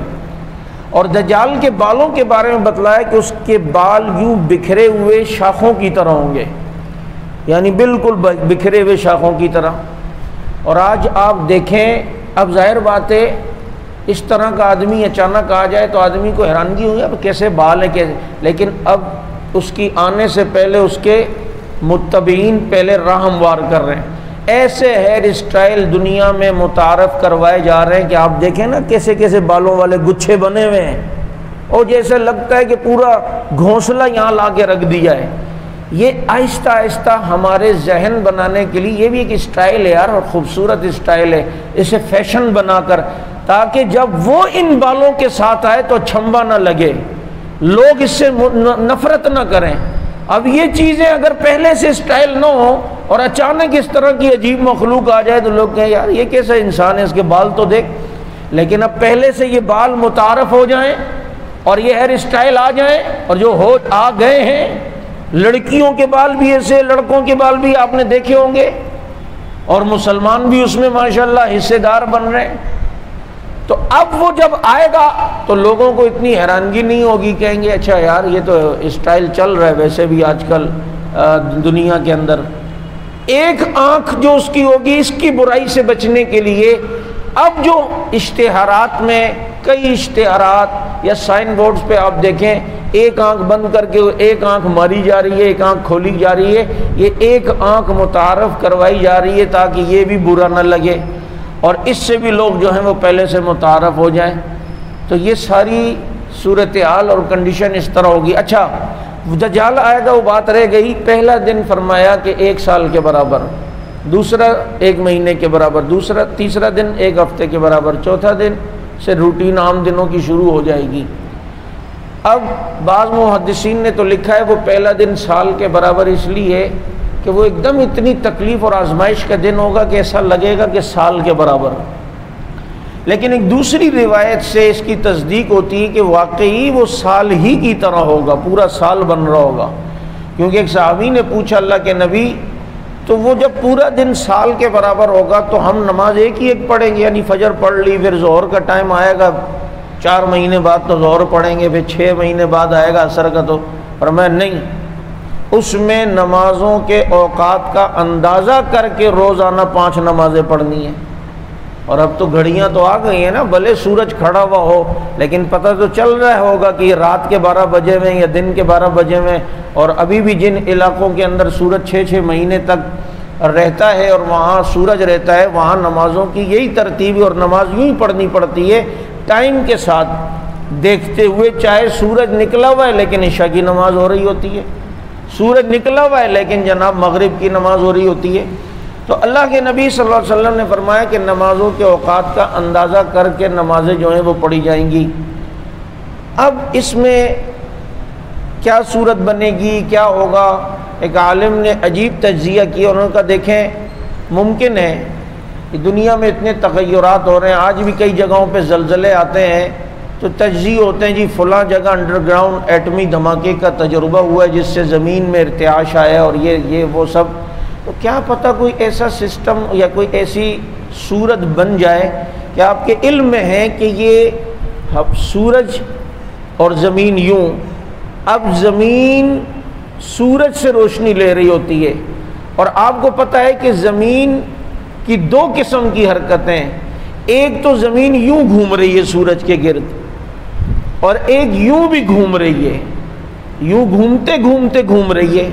اور دجال کے بالوں کے بارے میں بتلایا کہ اس کے بال یوں بکھرے ہوئے شاخوں کی طرح ہوں گے, یعنی بالکل بکھرے ہوئے شاخوں کی طرح. اور آج آپ دیکھیں, اب ظاہر بات ہے اس طرح کا آدمی اچانک آ جائے تو آدمی کو حیرانگی ہوگی اب کیسے بال ہے کیسے, لیکن اب اس کی آنے سے پہلے اس کے متبعین پہلے راہ ہموار کر رہے ہیں. ایسے ہیئر اسٹائل دنیا میں متعارف کروائے جا رہے ہیں کہ آپ دیکھیں نا کیسے کیسے بالوں والے گچھے بنے ہوئے ہیں, اور جیسے لگتا ہے کہ پورا گھونسلہ یہاں لا کے رکھ دیا ہے. یہ آہستہ آہستہ ہمارے ذہن بنانے کے لیے یہ بھی ایک اسٹائل ہے یار, اور خوبصورت اسٹائل ہے, اسے فیشن بنا کر, تاکہ جب وہ ان بالوں کے ساتھ آئے تو چھمبا نہ لگے, لوگ اس سے نفرت نہ کریں. اب یہ چیزیں اگر پہلے سے اسٹائل نہ ہو اور اچانک اس طرح کی عجیب مخلوق آ جائے تو لوگ کہیں یار یہ کیسا انسان ہے, اس کے بال تو دیکھ. لیکن اب پہلے سے یہ بال متعارف ہو جائیں اور یہ ہیئر اسٹائل آ جائیں, اور جو آ گئے ہیں, لڑکیوں کے بال بھی ایسے, لڑکوں کے بال بھی آپ نے دیکھے ہوں گے, اور مسلمان بھی اس میں ماشاءاللہ حصے دار بن رہے ہیں. تو اب وہ جب آئے گا تو لوگوں کو اتنی حیرانگی نہیں ہوگی, کہیں گے اچھا یار یہ تو اسٹائل چل رہا ہے ویسے بھی آج کل دنیا کے اندر. ایک آنکھ جو اس کی ہوگی, اس کی برائی سے بچنے کے لیے اب جو اشتہارات میں کئی اشتہارات یا سائن بورڈز پہ آپ دیکھیں ایک آنکھ بند کر کے ایک آنکھ ماری جا رہی ہے, ایک آنکھ کھولی جا رہی ہے, یہ ایک آنکھ متعارف کروائی جا رہی ہے تاکہ یہ بھی برا نہ لگے اور اس سے بھی لوگ جو ہیں وہ پہلے سے متعارف ہو جائیں. تو یہ ساری صورتحال اور کنڈیشن اس طرح ہوگی. اچھا دجال آئے گا, وہ بات رہ گئی. پہلا دن فرمایا کہ 1 سال کے برابر, دوسرا 1 مہینے کے برابر, تیسرا دن 1 ہفتے کے برابر, چوتھا دن سے روٹین عام دنوں کی شروع ہو جائے گی. اب بعض محدثین نے تو لکھا ہے وہ پہلا دن سال کے برابر اس لیے کہ وہ ایک دم اتنی تکلیف اور آزمائش کا دن ہوگا کہ ایسا لگے گا کہ سال کے برابر. لیکن ایک دوسری روایت سے اس کی تصدیق ہوتی ہے کہ واقعی وہ سال ہی کی طرح ہوگا, پورا سال بن رہا ہوگا. کیونکہ ایک صحابی نے پوچھا اللہ کے نبی تو وہ جب پورا دن سال کے برابر ہوگا تو ہم نماز ایک ہی ایک پڑھیں گے, یعنی فجر پڑھ لی, پھر ظہر کا ٹائم آئے گا 4 مہینے بعد تو ظہر پڑھیں گے, پھر 6 مہینے بعد آئے گا عصر کا. تو فرمایا نہیں, اس میں نمازوں کے اوقات کا اندازہ کر کے روزانہ 5 نمازیں پڑھنی ہیں. اور اب تو گھڑیاں تو آ گئی ہیں نا, بھلے سورج کھڑا ہوا ہو لیکن پتہ تو چل رہا ہوگا کہ یہ رات کے 12 بجے میں یا دن کے 12 بجے میں. اور ابھی بھی جن علاقوں کے اندر سورج 6 مہینے تک رہتا ہے اور وہاں سورج رہتا ہے, وہاں نمازوں کی یہی ترتیب ہے اور نماز یوں ہی پڑھنی پڑتی ہے ٹائم کے ساتھ. دیکھتے ہوئے، چاہے سورج نکلا ہوا ہے لیکن عشاء کی نماز ہو رہی ہوتی ہے، سورج نکلا ہوا ہے لیکن جناب مغرب کی نماز ہو رہی ہوتی ہے۔ تو اللہ کے نبی صلی اللہ علیہ وسلم نے فرمایا کہ نمازوں کے اوقات کا اندازہ کر کے نمازیں جو ہیں وہ پڑھی جائیں گی۔ اب اس میں کیا صورت بنے گی، کیا ہوگا؟ ایک عالم نے عجیب تجزیہ کیا، انہوں نے کہا دیکھیں ممکن ہے کہ دنیا میں اتنے تغیرات ہو رہے ہیں، آج بھی کئی جگہوں پہ زلزلے آتے ہیں تو تجزیے ہوتے ہیں جی فلاں جگہ انڈر گراؤنڈ ایٹمی دھماکے کا تجربہ ہوا ہے جس سے زمین میں ارتعاش آیا اور یہ وہ سب، تو کیا پتہ کوئی ایسا سسٹم یا کوئی ایسی صورت بن جائے کہ آپ کے علم میں ہے کہ یہ سورج اور زمین یوں، اب زمین سورج سے روشنی لے رہی ہوتی ہے، اور آپ کو پتہ ہے کہ زمین کی دو قسم کی حرکتیں، ایک تو زمین یوں گھوم رہی ہے سورج کے گرد، اور ایک یوں بھی گھوم رہی ہے، یوں گھومتے گھومتے گھوم رہی ہے۔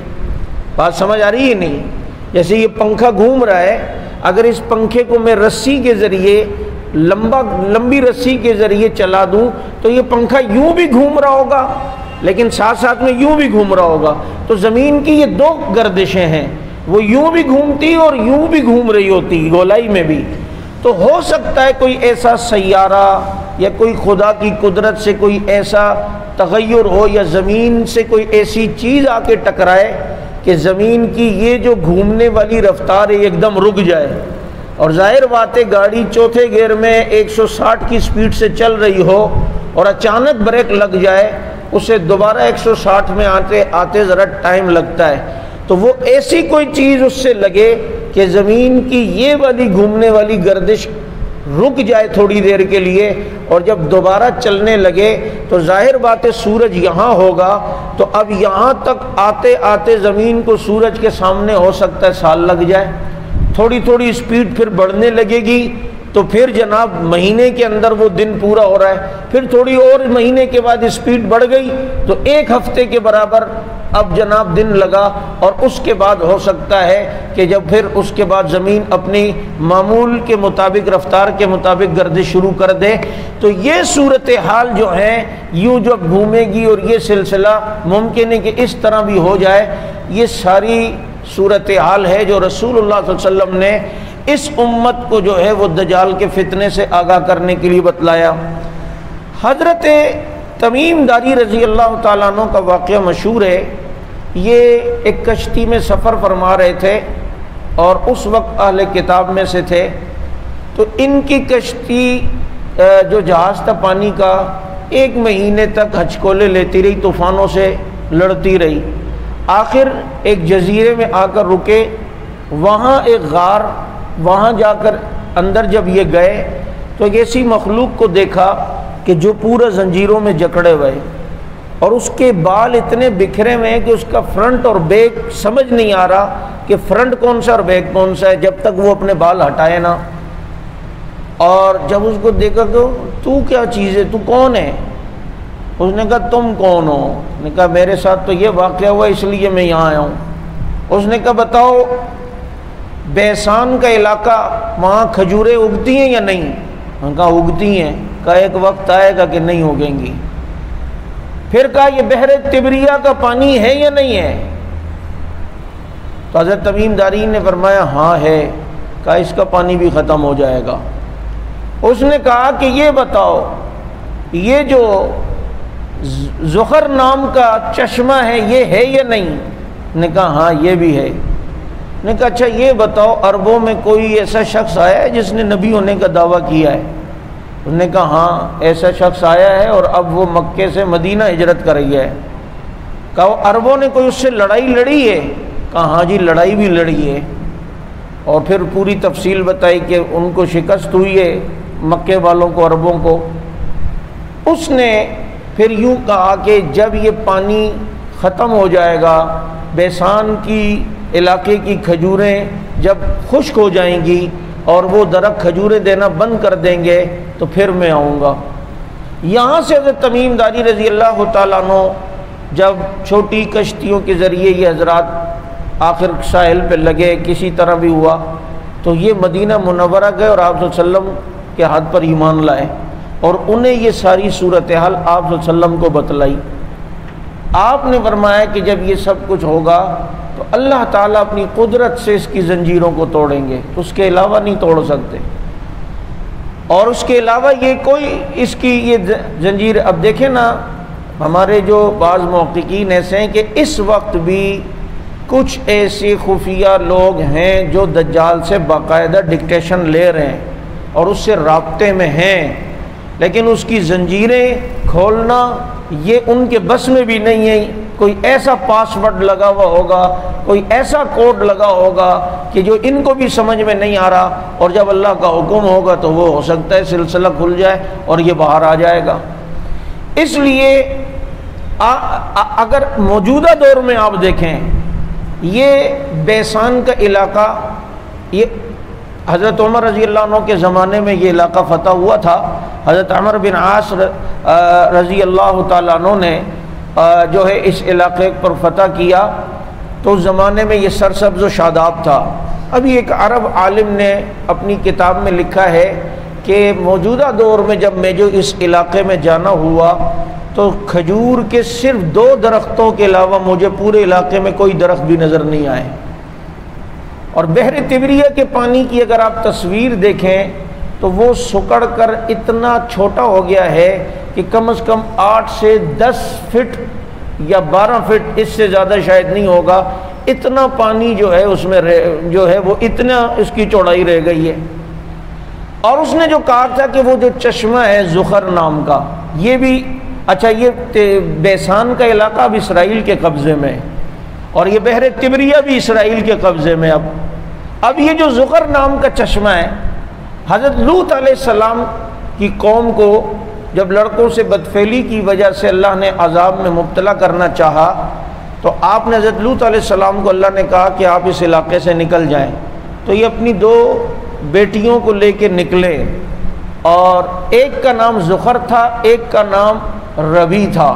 بات سمجھ آ رہی ہے نہیں؟ جیسے یہ پنکھا گھوم رہا ہے، اگر اس پنکھے کو میں رسی کے ذریعے لمبی رسی کے ذریعے چلا دوں تو یہ پنکھا یوں بھی گھوم رہا ہوگا لیکن ساتھ ساتھ میں یوں بھی گھوم رہا ہوگا۔ تو زمین کی یہ دو گردشیں ہیں، وہ یوں بھی گھومتی اور یوں بھی گھوم رہی ہوتی، گولائی میں بھی۔ تو ہو سکتا ہے کوئی ایسا سیارہ یا کوئی خدا کی قدرت سے کوئی ایسا تغیر ہو، یا زمین سے کوئی ایسی چیز آ کے ٹکرائے کہ زمین کی یہ جو گھومنے والی رفتار ہے ایک دم رک جائے، اور ظاہر بات ہے گاڑی چوتھے گیئر میں 160 کی سپیڈ سے چل رہی ہو اور اچانک بریک لگ جائے، اسے دوبارہ 160 میں آتے ذرا ٹائم لگتا ہے، تو وہ ایسی کوئی چیز اس سے لگے کہ زمین کی یہ والی گھومنے والی گردش رک جائے تھوڑی دیر کے لیے، اور جب دوبارہ چلنے لگے تو ظاہر بات ہے سورج یہاں ہوگا، تو اب یہاں تک آتے آتے زمین کو سورج کے سامنے ہو سکتا ہے سال لگ جائے، تھوڑی تھوڑی سپیڈ پھر بڑھنے لگے گی، تو پھر جناب مہینے کے اندر وہ دن پورا ہو رہا ہے، پھر تھوڑی اور مہینے کے بعد سپیڈ بڑھ گئی تو ایک ہفتے کے برابر اب جناب دن لگا، اور اس کے بعد ہو سکتا ہے کہ جب پھر اس کے بعد زمین اپنی معمول کے مطابق رفتار کے مطابق گردش شروع کر دے۔ تو یہ صورتحال جو ہیں یوں جب گھومے گی اور یہ سلسلہ ممکن ہے کہ اس طرح بھی ہو جائے، یہ ساری صورتحال ہے جو رسول اللہ صلی اللہ علیہ وسلم نے اس امت کو جو ہے وہ دجال کے فتنے سے آگاہ کرنے کے لیے بتلایا۔ حضرت تمیم داری رضی اللہ تعالیٰ عنہ کا واقعہ مشہور ہے، یہ ایک کشتی میں سفر فرما رہے تھے اور اس وقت اہل کتاب میں سے تھے، تو ان کی کشتی جو جہاز تھا پانی کا 1 مہینے تک ہچکولے لیتی رہی، طوفانوں سے لڑتی رہی، آخر ایک جزیرے میں آ کر رکے، وہاں ایک غار، وہاں جا کر اندر جب یہ گئے تو ایک ایسی مخلوق کو دیکھا کہ جو پورا زنجیروں میں جکڑے ہوئے، اور اس کے بال اتنے بکھرے ہوئے ہیں کہ اس کا فرنٹ اور بیک سمجھ نہیں آ رہا کہ فرنٹ کون سا اور بیک کون سا ہے جب تک وہ اپنے بال ہٹائے نا۔ اور جب اس کو دیکھا کہ تو کیا چیز ہے، تو کون ہے؟ اس نے کہا تم کون ہو؟ نے کہا میرے ساتھ تو یہ واقعہ ہوا اس لیے میں یہاں آیا ہوں۔ اس نے کہا بتاؤ بیسان کا علاقہ وہاں کھجوریں اگتی ہیں یا نہیں؟ انہوں نے کہا اگتی ہیں۔ کہا ایک وقت آئے گا کہ نہیں اگیں گی۔ پھر کہا یہ بحر تبریہ کا پانی ہے یا نہیں ہے؟ تو حضرت تمیم داری نے فرمایا ہاں ہے۔ کہا اس کا پانی بھی ختم ہو جائے گا۔ اس نے کہا کہ یہ بتاؤ یہ جو زخر نام کا چشمہ ہے یہ ہے یا نہیں؟ نے کہا ہاں یہ بھی ہے۔ نے کہا اچھا یہ بتاؤ عربوں میں کوئی ایسا شخص آیا ہے جس نے نبی ہونے کا دعویٰ کیا ہے؟ انہوں نے کہا ہاں ایسا شخص آیا ہے اور اب وہ مکے سے مدینہ ہجرت کر گیا ہے۔ کہا عربوں نے کوئی اس سے لڑائی لڑی ہے؟ کہا ہاں جی لڑائی بھی لڑی ہے۔ اور پھر پوری تفصیل بتائی کہ ان کو شکست ہوئی ہے مکے والوں کو، عربوں کو۔ اس نے پھر یوں کہا کہ جب یہ پانی ختم ہو جائے گا، بیسان کی علاقے کی کھجوریں جب خشک ہو جائیں گی اور وہ درخت کھجوریں دینا بند کر دیں گے تو پھر میں آؤں گا۔ یہاں سے حضرت تمیم داری رضی اللہ تعالیٰ عنہ جب چھوٹی کشتیوں کے ذریعے یہ حضرات آخر ساحل پہ لگے، کسی طرح بھی ہوا، تو یہ مدینہ منورہ گئے اور آپ صلی اللہ علیہ وسلم کے ہاتھ پر ایمان لائے۔ اور انہیں یہ ساری صورتحال آپ صلی اللہ علیہ وسلم کو بتلائی۔ آپ نے فرمایا کہ جب یہ سب کچھ ہوگا تو اللہ تعالیٰ اپنی قدرت سے اس کی زنجیروں کو توڑیں گے، اس کے علاوہ نہیں توڑ سکتے، اور اس کے علاوہ یہ کوئی اس کی یہ زنجیر۔ اب دیکھیں نا، ہمارے جو بعض محققین ایسے ہیں کہ اس وقت بھی کچھ ایسے خفیہ لوگ ہیں جو دجال سے باقاعدہ ڈکٹیشن لے رہے ہیں اور اس سے رابطے میں ہیں، لیکن اس کی زنجیریں کھولنا یہ ان کے بس میں بھی نہیں ہے۔ کوئی ایسا پاس ورڈ لگا ہوا ہوگا، کوئی ایسا کوڈ لگا ہوگا کہ جو ان کو بھی سمجھ میں نہیں آ رہا، اور جب اللہ کا حکم ہوگا تو وہ ہو سکتا ہے سلسلہ کھل جائے اور یہ باہر آ جائے گا۔ اس لیے اگر موجودہ دور میں آپ دیکھیں، یہ بیسان کا علاقہ، یہ حضرت عمر رضی اللہ عنہ کے زمانے میں یہ علاقہ فتح ہوا تھا۔ حضرت عمر بن عاص رضی اللہ تعالیٰ عنہ نے جو ہے اس علاقے پر فتح کیا، تو اس زمانے میں یہ سرسبز و شاداب تھا۔ ابھی ایک عرب عالم نے اپنی کتاب میں لکھا ہے کہ موجودہ دور میں جب میں جو اس علاقے میں جانا ہوا تو کھجور کے صرف 2 درختوں کے علاوہ مجھے پورے علاقے میں کوئی درخت بھی نظر نہیں آئے، اور بحر طبریہ کے پانی کی اگر آپ تصویر دیکھیں تو وہ سکڑ کر اتنا چھوٹا ہو گیا ہے کہ کم از کم 8 سے 10 فٹ یا 12 فٹ، اس سے زیادہ شاید نہیں ہوگا، اتنا پانی جو ہے اس میں جو ہے وہ اتنا اس کی چوڑائی رہ گئی ہے۔ اور اس نے جو کہا تھا کہ وہ جو چشمہ ہے زخر نام کا، یہ بھی اچھا، یہ بیسان کا علاقہ اب اسرائیل کے قبضے میں ہے، اور یہ بحر طبریہ بھی اسرائیل کے قبضے میں۔ اب یہ جو زخر نام کا چشمہ ہے، حضرت لوط علیہ السلام کی قوم کو جب لڑکوں سے بدفعلی کی وجہ سے اللہ نے عذاب میں مبتلا کرنا چاہا، تو آپ نے حضرت لوط علیہ السلام کو اللہ نے کہا کہ آپ اس علاقے سے نکل جائیں، تو یہ اپنی 2 بیٹیوں کو لے کے نکلے، اور ایک کا نام زخر تھا، ایک کا نام ربی تھا۔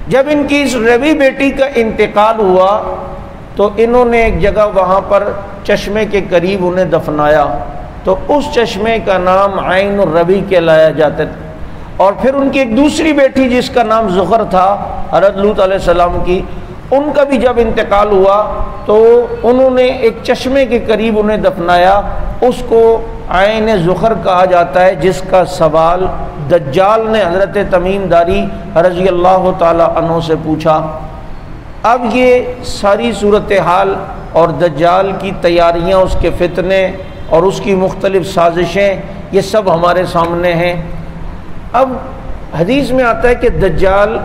جب ان کی اس ربی بیٹی کا انتقال ہوا تو انہوں نے ایک جگہ وہاں پر چشمے کے قریب انہیں دفنایا، تو اس چشمے کا نام عین الربی کہلایا جاتا تھا۔ اور پھر ان کی ایک دوسری بیٹی جس کا نام زخر تھا حضرت لوط علیہ السلام کی، ان کا بھی جب انتقال ہوا تو انہوں نے ایک چشمے کے قریب انہیں دفنایا، اس کو عین زخر کہا جاتا ہے، جس کا سوال دجال نے حضرت تمیم داری رضی اللہ تعالی عنہ سے پوچھا۔ اب یہ ساری صورتحال اور دجال کی تیاریاں، اس کے فتنے اور اس کی مختلف سازشیں، یہ سب ہمارے سامنے ہیں۔ اب حدیث میں آتا ہے کہ دجال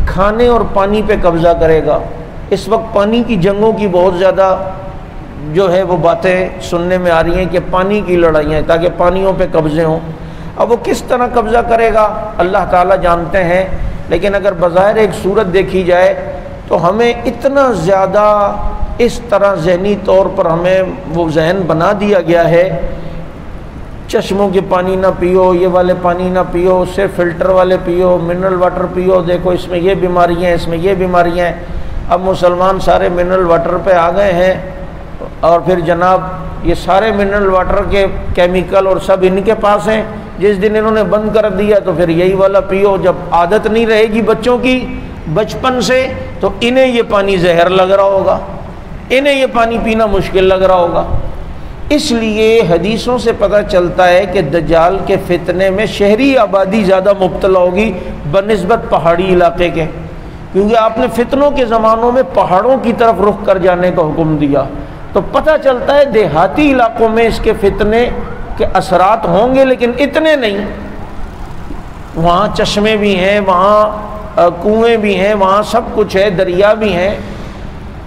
کھانے اور پانی پہ قبضہ کرے گا۔ اس وقت پانی کی جنگوں کی بہت زیادہ جو ہے وہ باتیں سننے میں آ رہی ہیں کہ پانی کی لڑائیاں، تاکہ پانیوں پہ قبضے ہوں۔ اب وہ کس طرح قبضہ کرے گا اللہ تعالیٰ جانتے ہیں، لیکن اگر بظاہر ایک صورت دیکھی جائے تو ہمیں اتنا زیادہ اس طرح ذہنی طور پر ہمیں وہ ذہن بنا دیا گیا ہے، چشموں کے پانی نہ پیو، یہ والے پانی نہ پیو، صرف فلٹر والے پیو، منرل واٹر پیو، دیکھو اس میں یہ بیماریاں ہیں، اس میں یہ بیماریاں ہیں۔ اب مسلمان سارے منرل واٹر پہ آ گئے ہیں، اور پھر جناب یہ سارے منرل واٹر کے کیمیکل اور سب ان کے پاس ہیں۔ جس دن انہوں نے بند کر دیا تو پھر یہی والا پیو۔ جب عادت نہیں رہے گی بچوں کی بچپن سے تو انہیں یہ پانی زہر لگ رہا ہوگا، انہیں یہ پانی پینا مشکل لگ رہا ہوگا۔ اس لیے حدیثوں سے پتہ چلتا ہے کہ دجال کے فتنے میں شہری آبادی زیادہ مبتلا ہوگی بنسبت پہاڑی علاقے کے، کیونکہ آپ نے فتنوں کے زمانوں میں پہاڑوں کی طرف رخ کر جانے کا حکم دیا، تو پتہ چلتا ہے دیہاتی علاقوں میں اس کے فتنے کے اثرات ہوں گے، لیکن اتنے نہیں۔ وہاں چشمے بھی ہیں، وہاں کنویں بھی ہیں، وہاں سب کچھ ہے، دریا بھی ہیں۔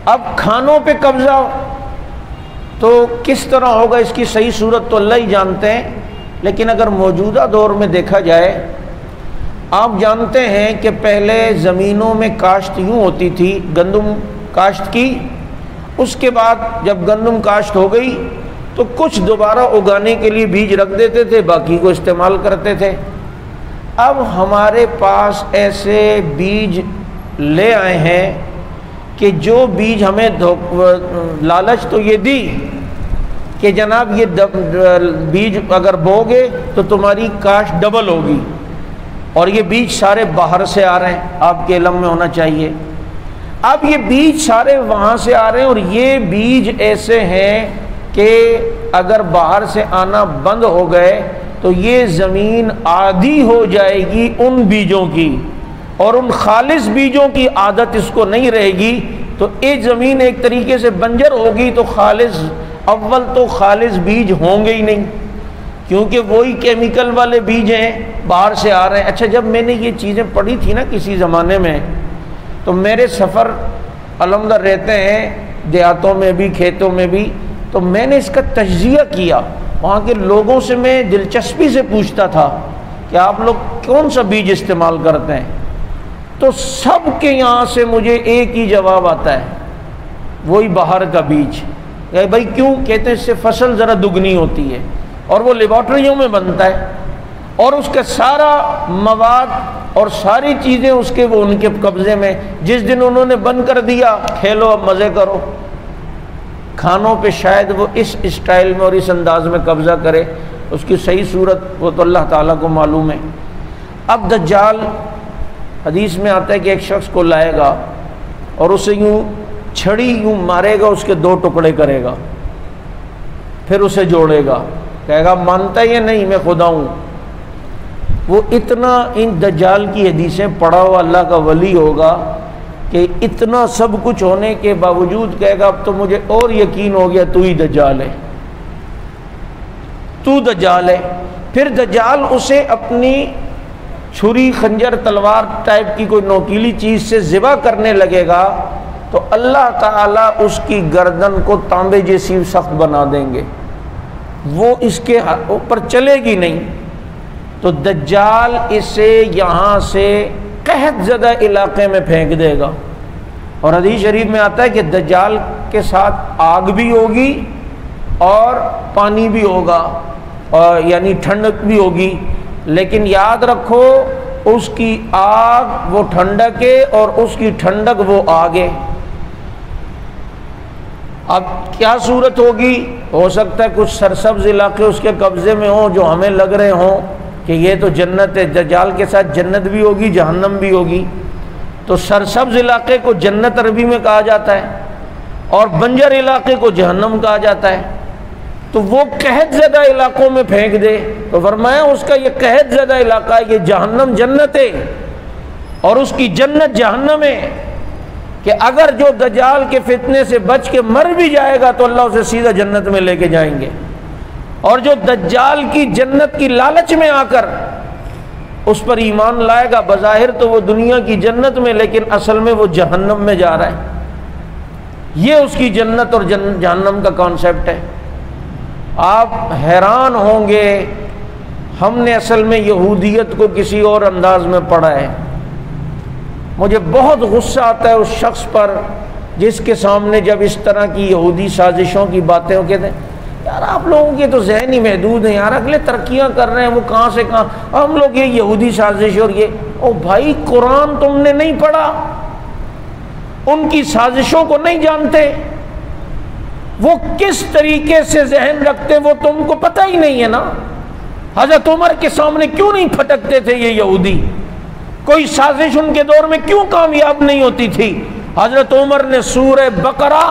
اب کھانوں پہ قبضہ تو کس طرح ہوگا، اس کی صحیح صورت تو اللہ ہی جانتے ہیں، لیکن اگر موجودہ دور میں دیکھا جائے، آپ جانتے ہیں کہ پہلے زمینوں میں کاشت یوں ہوتی تھی، گندم کاشت کی، اس کے بعد جب گندم کاشت ہو گئی تو کچھ دوبارہ اگانے کے لیے بیج رکھ دیتے تھے، باقی کو استعمال کرتے تھے۔ اب ہمارے پاس ایسے بیج لے آئے ہیں کہ جو بیج ہمیں لالچ تو یہ دی کہ جناب یہ بیج اگر بوگے تو تمہاری کاشت ڈبل ہوگی، اور یہ بیج سارے باہر سے آ رہے ہیں، آپ کے علم میں ہونا چاہیے۔ اب یہ بیج سارے وہاں سے آ رہے ہیں، اور یہ بیج ایسے ہیں کہ اگر باہر سے آنا بند ہو گئے تو یہ زمین عادی ہو جائے گی ان بیجوں کی، اور ان خالص بیجوں کی عادت اس کو نہیں رہے گی، تو یہ زمین ایک طریقے سے بنجر ہوگی، تو خالص اول تو خالص بیج ہوں گے ہی نہیں، کیونکہ وہی کیمیکل والے بیج ہیں باہر سے آ رہے ہیں۔ اچھا، جب میں نے یہ چیزیں پڑھی تھی نا کسی زمانے میں، تو میرے سفر الحمدللہ رہتے ہیں دیہاتوں میں بھی کھیتوں میں بھی، تو میں نے اس کا تجزیہ کیا، وہاں کے لوگوں سے میں دلچسپی سے پوچھتا تھا کہ آپ لوگ کون سا بیج استعمال کرتے ہیں، تو سب کے یہاں سے مجھے ایک ہی جواب آتا ہے، وہی باہر کا بیج۔ کہ بھائی کیوں؟ کہتے ہیں اس سے فصل ذرا دگنی ہوتی ہے، اور وہ لیبارٹریوں میں بنتا ہے، اور اس کا سارا مواد اور ساری چیزیں اس کے وہ ان کے قبضے میں، جس دن انہوں نے بند کر دیا کھیلو اب مزے کرو۔ کھانوں پہ شاید وہ اس اسٹائل میں اور اس انداز میں قبضہ کرے، اس کی صحیح صورت وہ تو اللہ تعالیٰ کو معلوم ہے۔ اب دجال حدیث میں آتا ہے کہ ایک شخص کو لائے گا اور اسے یوں چھڑی یوں مارے گا، اس کے 2 ٹکڑے کرے گا، پھر اسے جوڑے گا، کہے گا مانتا یہ نہیں میں خدا ہوں۔ وہ اتنا ان دجال کی حدیثیں پڑھا ہوا اللہ کا ولی ہوگا کہ اتنا سب کچھ ہونے کے باوجود کہے گا اب تو مجھے اور یقین ہو گیا تو ہی دجال ہے، تو دجال ہے۔ پھر دجال اسے اپنی چھری خنجر تلوار ٹائپ کی کوئی نوکیلی چیز سے ذبح کرنے لگے گا، تو اللہ تعالیٰ اس کی گردن کو تانبے جیسی سخت بنا دیں گے، وہ اس کے اوپر چلے گی نہیں۔ تو دجال اسے یہاں سے قحط زدہ علاقے میں پھینک دے گا، اور حدیث شریف میں آتا ہے کہ دجال کے ساتھ آگ بھی ہوگی اور پانی بھی ہوگا، اور یعنی ٹھنڈک بھی ہوگی، لیکن یاد رکھو اس کی آگ وہ ٹھنڈک ہے اور اس کی ٹھنڈک وہ آگ ہے۔ اب کیا صورت ہوگی؟ ہو سکتا ہے کچھ سرسبز علاقے اس کے قبضے میں ہوں جو ہمیں لگ رہے ہوں کہ یہ تو جنت ہے، دجال کے ساتھ جنت بھی ہوگی جہنم بھی ہوگی۔ تو سرسبز علاقے کو جنت عربی میں کہا جاتا ہے، اور بنجر علاقے کو جہنم کہا جاتا ہے۔ تو وہ قحط زدہ علاقوں میں پھینک دے، تو فرمایا اس کا یہ قحط زدہ علاقہ ہے، یہ جہنم جنت ہے اور اس کی جنت جہنم ہے، کہ اگر جو دجال کے فتنے سے بچ کے مر بھی جائے گا تو اللہ اسے سیدھا جنت میں لے کے جائیں گے، اور جو دجال کی جنت کی لالچ میں آ کر اس پر ایمان لائے گا، بظاہر تو وہ دنیا کی جنت میں لیکن اصل میں وہ جہنم میں جا رہا ہے۔ یہ اس کی جنت اور جہنم کا کانسیپٹ ہے۔ آپ حیران ہوں گے، ہم نے اصل میں یہودیت کو کسی اور انداز میں پڑھا ہے۔ مجھے بہت غصہ آتا ہے اس شخص پر جس کے سامنے جب اس طرح کی یہودی سازشوں کی باتیں ہو، کہتے ہیں یار آپ لوگوں کے تو ذہن ہی محدود ہیں یار، اگلے ترقیاں کر رہے ہیں وہ کہاں سے کہاں، ہم لوگ یہ یہودی سازش اور یہ۔ او بھائی قرآن تم نے نہیں پڑھا، ان کی سازشوں کو نہیں جانتے، وہ کس طریقے سے ذہن رکھتے وہ تم کو پتہ ہی نہیں ہے نا۔ حضرت عمر کے سامنے کیوں نہیں پھٹکتے تھے یہ یہودی؟ کوئی سازش ان کے دور میں کیوں کامیاب نہیں ہوتی تھی؟ حضرت عمر نے سورہ بقرہ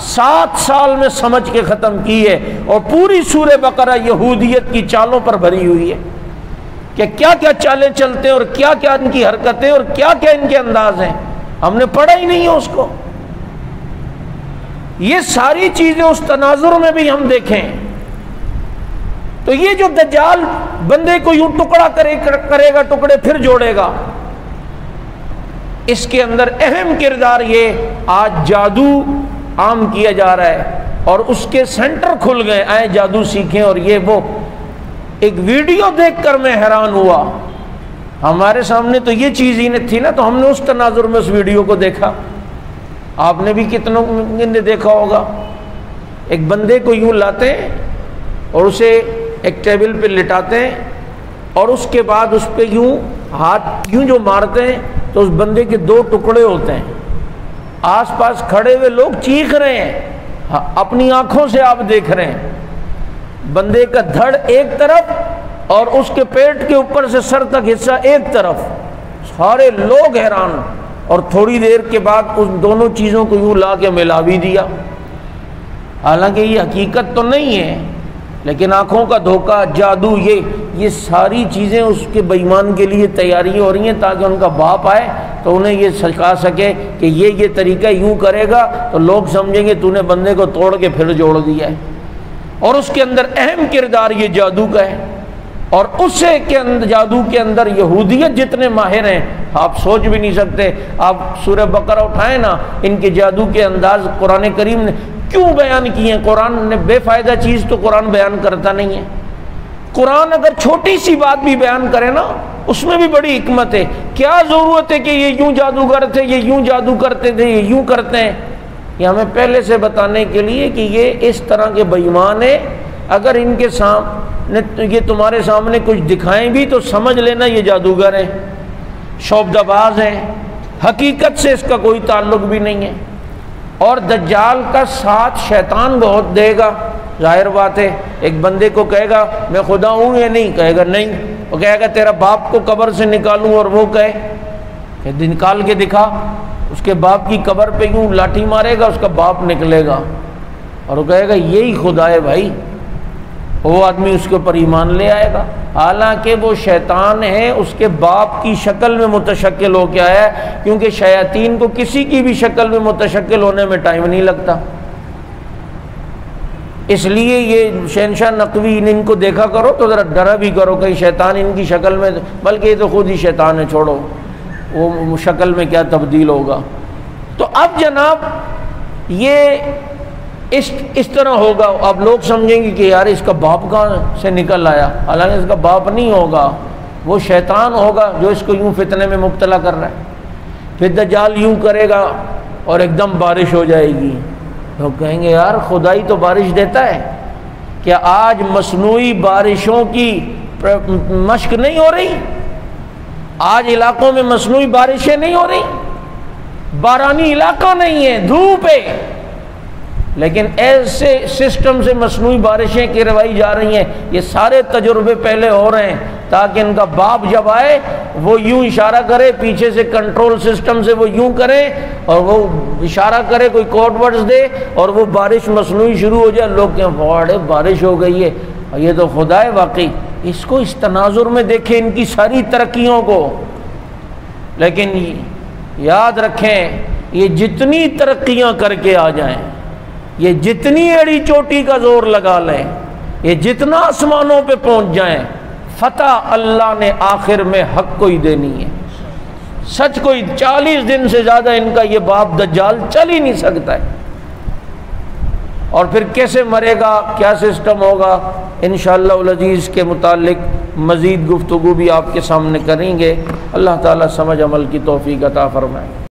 7 سال میں سمجھ کے ختم کی ہے، اور پوری سورہ بقرہ یہودیت کی چالوں پر بھری ہوئی ہے کہ کیا کیا چالیں چلتے ہیں اور کیا کیا ان کی حرکتیں اور کیا کیا ان کے انداز ہیں، ہم نے پڑھا ہی نہیں ہے اس کو۔ یہ ساری چیزیں اس تناظر میں بھی ہم دیکھیں تو یہ جو دجال بندے کو یوں ٹکڑا کرے گا، ٹکڑے پھر جوڑے گا، اس کے اندر اہم کردار یہ آج جادو عام کیا جا رہا ہے، اور اس کے سینٹر کھل گئے، آئے جادو سیکھیں اور یہ وہ۔ ایک ویڈیو دیکھ کر میں حیران ہوا، ہمارے سامنے تو یہ چیز ہی نہیں تھی نا، تو ہم نے اس تناظر میں اس ویڈیو کو دیکھا۔ آپ نے بھی کتنوں نے دیکھا ہوگا، ایک بندے کو یوں لاتے ہیں اور اسے ایک ٹیبل پہ لٹاتے ہیں، اور اس کے بعد اس پہ یوں ہاتھ یوں جو مارتے ہیں تو اس بندے کے 2 ٹکڑے ہوتے ہیں۔ آس پاس کھڑے ہوئے لوگ چیخ رہے ہیں، اپنی آنکھوں سے آپ دیکھ رہے ہیں بندے کا دھڑ ایک طرف اور اس کے پیٹ کے اوپر سے سر تک حصہ ایک طرف، سارے لوگ حیران، اور تھوڑی دیر کے بعد ان دونوں چیزوں کو یوں لا کے ملا بھی دیا۔ حالانکہ یہ حقیقت تو نہیں ہے، لیکن آنکھوں کا دھوکہ، جادو، یہ ساری چیزیں اس کے بے ایمان کے لیے تیاری ہو رہی ہیں تاکہ ان کا باپ آئے تو انہیں یہ سکھا سکے کہ یہ طریقہ یوں کرے گا تو لوگ سمجھیں گے تو نے بندے کو توڑ کے پھر جوڑ دیا ہے۔ اور اس کے اندر اہم کردار یہ جادو کا ہے، اور اسے کے اندر جادو کے اندر یہودیت جتنے ماہر ہیں آپ سوچ بھی نہیں سکتے۔ آپ سورہ بقرہ اٹھائیں نا، ان کے جادو کے انداز قرآن کریم نے کیوں بیان کیے ہیں؟ قرآن نے بے فائدہ چیز تو قرآن بیان کرتا نہیں ہے۔ قرآن اگر چھوٹی سی بات بھی بیان کرے نا اس میں بھی بڑی حکمت ہے۔ کیا ضرورت ہے کہ یہ یوں جادوگر تھے، یہ یوں جادو کرتے تھے، یہ یوں کرتے ہیں؟ یہ ہمیں پہلے سے بتانے کے لیے کہ یہ اس طرح کے بے ایمان ہیں، اگر ان کے سامنے یہ تمہارے سامنے کچھ دکھائیں بھی تو سمجھ لینا یہ جادوگر ہیں، شعبدہ باز ہیں، حقیقت سے اس کا کوئی تعلق بھی نہیں ہے۔ اور دجال کا ساتھ شیطان بہت دے گا، ظاہر بات ہے۔ ایک بندے کو کہے گا میں خدا ہوں یا نہیں، کہے گا نہیں، وہ کہے گا تیرا باپ کو قبر سے نکالوں، اور وہ کہے کہ نکال کے دکھا، اس کے باپ کی قبر پہ یوں لاٹھی مارے گا، اس کا باپ نکلے گا، اور وہ کہے گا یہی خدا ہے بھائی، وہ آدمی اس کے اوپر ایمان لے آئے گا، حالانکہ وہ شیطان ہے، اس کے باپ کی شکل میں متشکل ہو کے آیا ہے، کیونکہ شیاطین کو کسی کی بھی شکل میں متشکل ہونے میں ٹائم نہیں لگتا۔ اس لیے یہ شہنشاہ نقوی ان کو دیکھا کرو تو ذرا ڈرا بھی کرو کہیں شیطان ان کی شکل میں، بلکہ یہ تو خود ہی شیطان ہے، چھوڑو وہ شکل میں کیا تبدیل ہوگا۔ تو اب جناب یہ اس طرح ہوگا، اب لوگ سمجھیں گے کہ یار اس کا باپ کہاں سے نکل آیا، حالانکہ اس کا باپ نہیں ہوگا، وہ شیطان ہوگا جو اس کو یوں فتنے میں مبتلا کر رہا ہے۔ پھر دجال یوں کرے گا اور ایک دم بارش ہو جائے گی، لوگ کہیں گے یار خدا ہی تو بارش دیتا ہے، کیا آج مصنوعی بارشوں کی مشق نہیں ہو رہی؟ آج علاقوں میں مصنوعی بارشیں نہیں ہو رہی، بارانی علاقہ نہیں ہے، دھوپ ہے، لیکن ایسے سسٹم سے مصنوعی بارشیں کروائی جا رہی ہیں، یہ سارے تجربے پہلے ہو رہے ہیں تاکہ ان کا باپ جب آئے وہ یوں اشارہ کرے، پیچھے سے کنٹرول سسٹم سے وہ یوں کرے اور وہ اشارہ کرے، کوئی کوڈ ورڈز دے اور وہ بارش مصنوعی شروع ہو جائے، لوگ کہیں واڑے بارش ہو گئی ہے، اور یہ تو خدا ہے واقعی۔ اس کو اس تناظر میں دیکھیں ان کی ساری ترقیوں کو، لیکن یاد رکھیں یہ جتنی ترقیاں کر کے آ جائیں، یہ جتنی ایڑی چوٹی کا زور لگا لیں، یہ جتنا آسمانوں پہ پہنچ جائیں، فتح اللہ نے آخر میں حق کو ہی دینی ہے، سچ کو ہی۔ 40 دن سے زیادہ ان کا یہ باپ دجال چل ہی نہیں سکتا ہے، اور پھر کیسے مرے گا، کیا سسٹم ہوگا، انشاءاللہ العزیز کے متعلق مزید گفتگو بھی آپ کے سامنے کریں گے۔ اللہ تعالیٰ سمجھ عمل کی توفیق عطا فرمائے۔